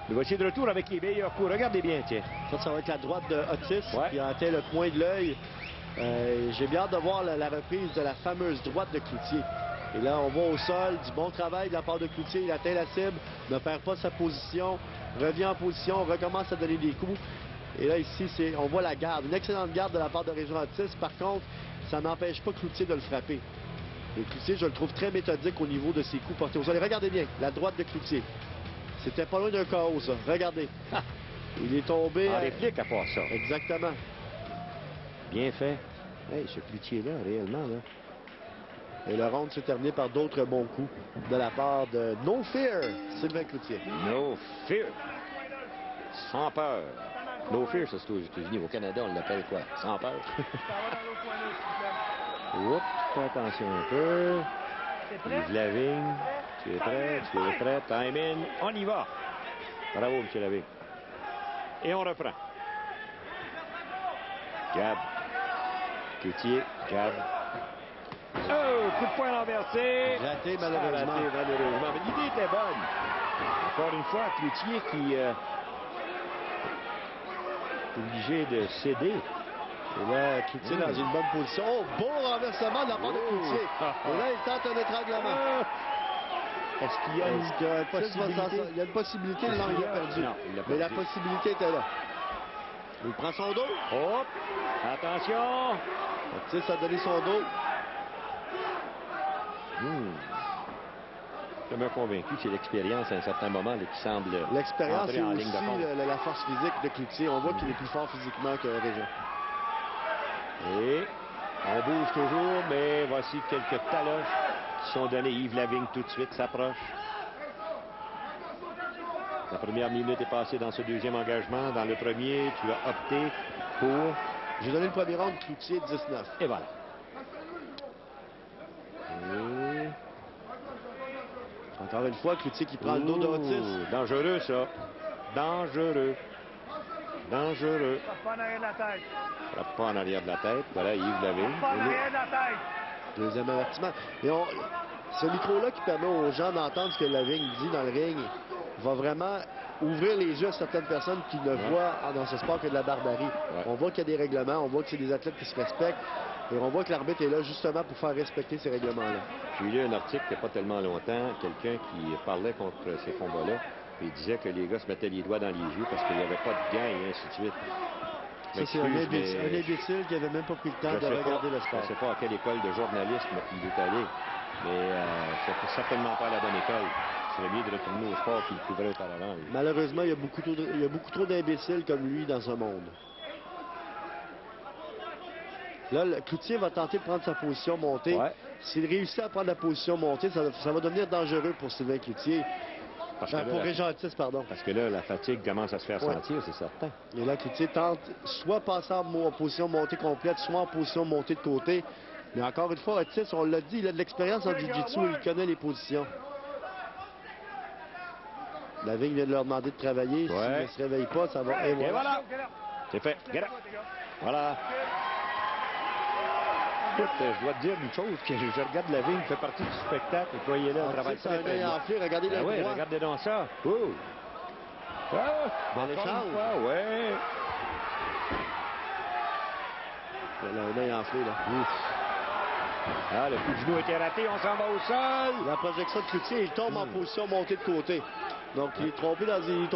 Mais voici de retour avec les meilleurs coups. Regardez bien, tiens. Ça va être la droite de Otis Ouais. qui a atteint le coin de l'œil. J'ai bien hâte de voir la reprise de la fameuse droite de Cloutier. Et là, on va au sol, du bon travail de la part de Cloutier. Il atteint la cible, ne perd pas sa position, revient en position, recommence à donner des coups. Et là, ici, on voit la garde. Une excellente garde de la part de Régent Otis. Par contre, ça n'empêche pas Cloutier de le frapper. Et Cloutier, je le trouve très méthodique au niveau de ses coups portés au sol. Et regardez bien, la droite de Cloutier. C'était pas loin d'un KO, ça. Regardez. Il est tombé... En réplique à part ça. Exactement. Bien fait. Hey, ce Cloutier-là, réellement, là. Et le round s'est terminé par d'autres bons coups de la part de No Fear, Sylvain Cloutier. No fear. Sans peur. No fear, ça c'est aux États-Unis. Au Canada, on l'appelle quoi? Sans peur. Oups, fais attention un peu. Yves Lavigne. Tu es prêt? Tu es prêt? Time in. On y va. Bravo, M. Lavigne. Et on reprend. Jab. Cloutier. Jab. Oh, coup de poing renversé. Raté, malheureusement. Raté, malheureusement. Mais l'idée était bonne. Encore une fois, Cloutier qui est obligé de céder. Et là, Cloutier dans une bonne position. Oh, beau renversement de la part de Cloutier. Et là, il tente un étranglement. Est-ce qu'il y a une possibilité? Il y a une possibilité, non, il a perdu. Non, il a perdu. Mais la possibilité était là. Il prend son dos. Hop! Attention! Otis a donné son dos. Je me convaincu que c'est l'expérience à un certain moment là, qui semble L'expérience entrer et en aussi ligne de compte. la force physique de Cloutier. On voit qu'il est plus fort physiquement que Régent. Et on bouge toujours, mais voici quelques taloches qui sont donnés. Yves Lavigne tout de suite s'approche. La première minute est passée dans ce deuxième engagement. Dans le premier, tu as opté pour... J'ai donné le premier round, Cloutier 19. Et voilà. Encore une fois, Cloutier qui prend le dos d'Otis. Dangereux, ça. Dangereux. Dangereux. Frappe pas en arrière de la tête. Frappe pas en arrière de la tête. Voilà, Yves Lavigne. Pas en arrière de la tête. Deuxième avertissement. Et ce micro-là qui permet aux gens d'entendre ce que Lavigne dit dans le ring va vraiment ouvrir les yeux à certaines personnes qui ne voient dans ce sport que de la barbarie. On voit qu'il y a des règlements, on voit que c'est des athlètes qui se respectent. Et on voit que l'arbitre est là justement pour faire respecter ces règlements-là. J'ai lu un article il n'y a pas tellement longtemps, quelqu'un qui parlait contre ces combats-là, puis il disait que les gars se mettaient les doigts dans les yeux parce qu'il n'y avait pas de gants et ainsi de suite. Ça, c'est un imbécile qui n'avait même pas pris le temps de regarder le sport. Je ne sais pas à quelle école de journalisme il est allé, mais c'est certainement pas la bonne école. Il serait mieux de retourner au sport qu'il couvrait auparavant. Lui. Malheureusement, il y a beaucoup trop d'imbéciles comme lui dans ce monde. Là, le Cloutier va tenter de prendre sa position montée. Ouais. S'il réussit à prendre la position montée, ça va devenir dangereux pour Sylvain Cloutier. Pour Régent Otis, pardon. Parce que là, la fatigue commence à se faire sentir, c'est certain. Et là, Cloutier tente soit passer en position montée complète, soit en position montée de côté. Mais encore une fois, Otis, on l'a dit, il a de l'expérience en jiu-jitsu, il connaît les positions. Lavigne vient de leur demander de travailler. S'il ne se réveille pas, ça va... Et voilà! C'est fait. Voilà. Écoute, je dois te dire une chose, que je regarde Lavigne, fait partie du spectacle, et voyez-là, on travaille très bien. Enflé, regardez le droit. Regardez donc ça. Oh. Bon échange. Ouais. Il a un œil enflé, là. Ah, le coup de genou a été raté, on s'en va au sol. La projection de Cloutier, il tombe en position montée de côté. Donc, il est tombé dans une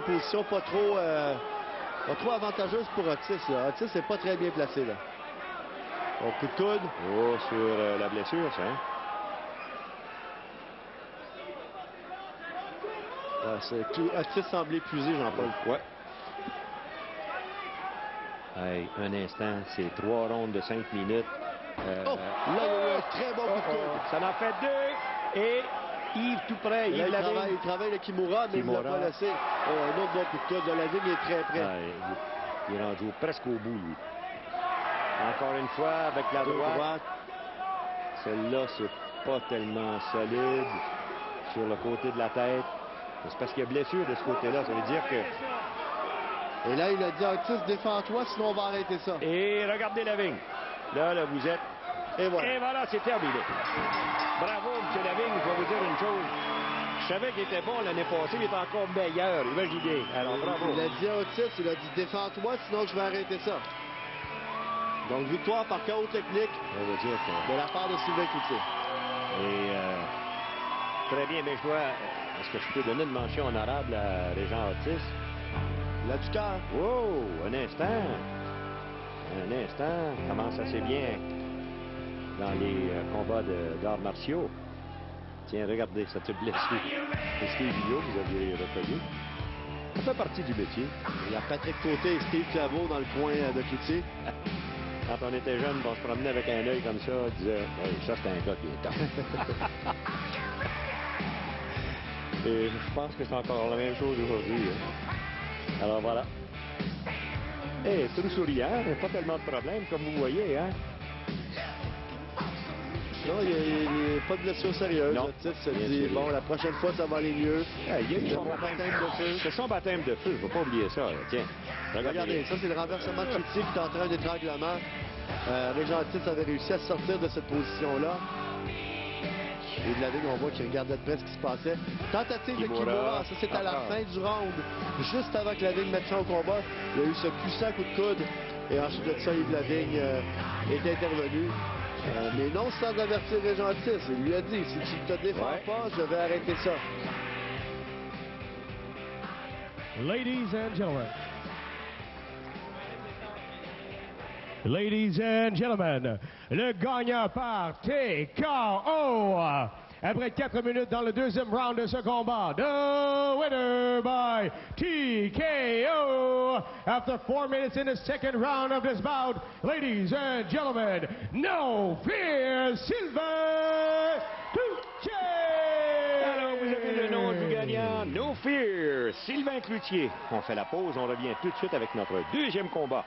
position pas trop avantageuse pour Otis, là. Otis n'est pas très bien placé, là. Bon, coup de coude. Oh, sur la blessure, ça. Otis semble épuisé, Jean-Paul. Ouais. Hey, un instant, c'est 3 rondes de 5 minutes. Là, il y a eu un très bon coup de coude. Ça en fait 2. Et Yves tout près. Là, il travaille le Kimura, mais il ne l'a pas laissé. Oh, un autre bon coup de coude. Lavigne est très près. Il est rendu presque au bout, lui. Encore une fois, avec la droite. Celle-là, c'est pas tellement solide sur le côté de la tête. C'est parce qu'il y a blessure de ce côté-là. Ça veut dire que... Et là, il a dit, Otis, défends-toi, sinon on va arrêter ça. Et regardez Lavigne. Là, vous êtes... Et voilà. Et voilà, c'est terminé. Bravo, M. Lavigne. Je vais vous dire une chose. savais qu'il était bon l'année passée, il est encore meilleur. Imaginez. Alors, bravo. Il a dit à Otis, il a dit défends-toi, sinon je vais arrêter ça. Donc, victoire par chaos technique On va dire que... de la part de Sylvain Cloutier. Et très bien, mais je dois... Est-ce que je peux donner une mention honorable à Régent Otis? Il a du cœur. Wow! Un instant. Un instant. Commence assez bien dans les combats d'arts martiaux. Tiens, regardez cette blessure. C'est Steve Villot, vous aviez reconnu. Ça fait partie du métier. Il y a Patrick Côté et Steve Claveau dans le coin de Cloutier. Quand on était jeune, on se promenait avec un œil comme ça, on disait hey, ça c'est un gars qui est top. Et je pense que c'est encore la même chose aujourd'hui. Hein. Alors voilà. Et tout souriant, pas tellement de problèmes comme vous voyez, hein? Non, il n'y a pas de blessure sérieuse. Non. Le titre se dit, bon, la prochaine fois, ça va aller mieux. Il y a eu son baptême de feu. C'est son baptême de feu, il ne faut pas oublier ça. Là. Tiens, Regardez, ça, c'est le renversement de Cloutier qui est en train d'étranglement. Régent Otis avait réussi à sortir de cette position-là. Et de la ligne, on voit qu'il regardait de près ce qui se passait. Tentative de Kimura, ça c'est à la fin du round. Juste avant que la ligne mette fin au combat, il y a eu ce puissant coup de coude. Et ensuite de ça, Yves Lavigne est intervenu. Mais non sans avertir Régent Otis. Il lui a dit, si tu ne te défends pas, je vais arrêter ça. Ladies and gentlemen. Ladies and gentlemen, le gagnant par TKO. Après 4 minutes dans le deuxième round de ce combat, the winner by TKO. After 4 minutes in the second round of this bout, ladies and gentlemen, no fear, Sylvain Cloutier. Alors, vous avez le nom du gagnant, No Fear, Sylvain Cloutier. On fait la pause, on revient tout de suite avec notre deuxième combat.